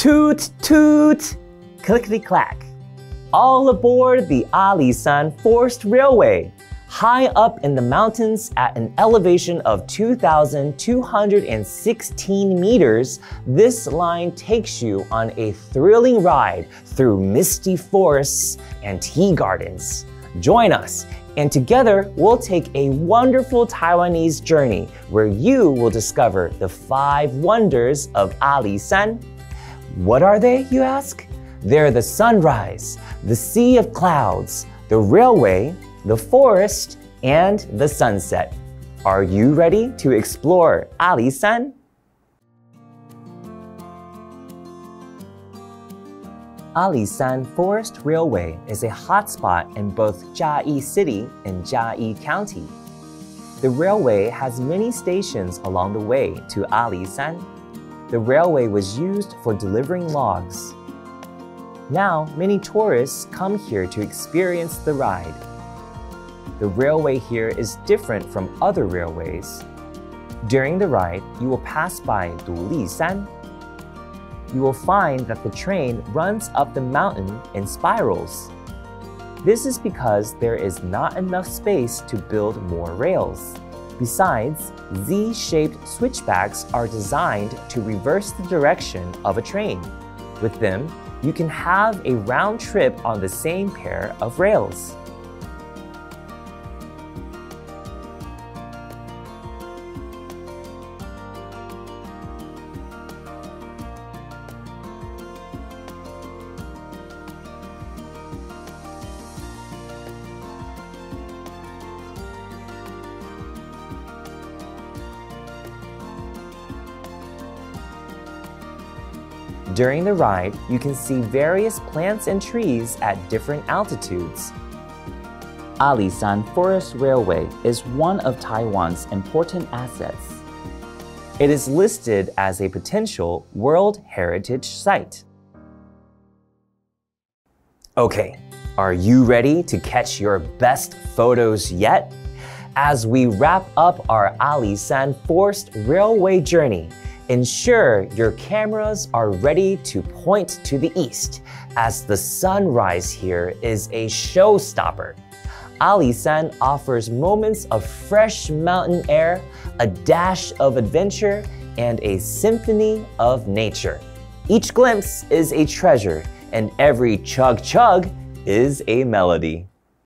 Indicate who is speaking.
Speaker 1: Toot toot! Clickety-clack! All aboard the Ali San Forest Railway! High up in the mountains at an elevation of 2,216 meters, this line takes you on a thrilling ride through misty forests and tea gardens. Join us, and together we'll take a wonderful Taiwanese journey where you will discover the 5 wonders of Ali San. What are they, you ask? They're the sunrise, the sea of clouds, the railway, the forest, and the sunset. Are you ready to explore Ali San? Ali San Forest Railway is a hotspot in both Chiayi City and Chiayi County. The railway has many stations along the way to Ali San. The railway was used for delivering logs. Now, many tourists come here to experience the ride. The railway here is different from other railways. During the ride, you will pass by Dulisan. You will find that the train runs up the mountain in spirals. This is because there is not enough space to build more rails. Besides, Z-shaped switchbacks are designed to reverse the direction of a train. With them, you can have a round trip on the same pair of rails. During the ride, you can see various plants and trees at different altitudes. Ali San Forest Railway is one of Taiwan's important assets. It is listed as a potential World Heritage Site. Okay, are you ready to catch your best photos yet? As we wrap up our Ali San Forest Railway journey, ensure your cameras are ready to point to the east, as the sunrise here is a showstopper. Ali San offers moments of fresh mountain air, a dash of adventure, and a symphony of nature. Each glimpse is a treasure, and every chug-chug is a melody.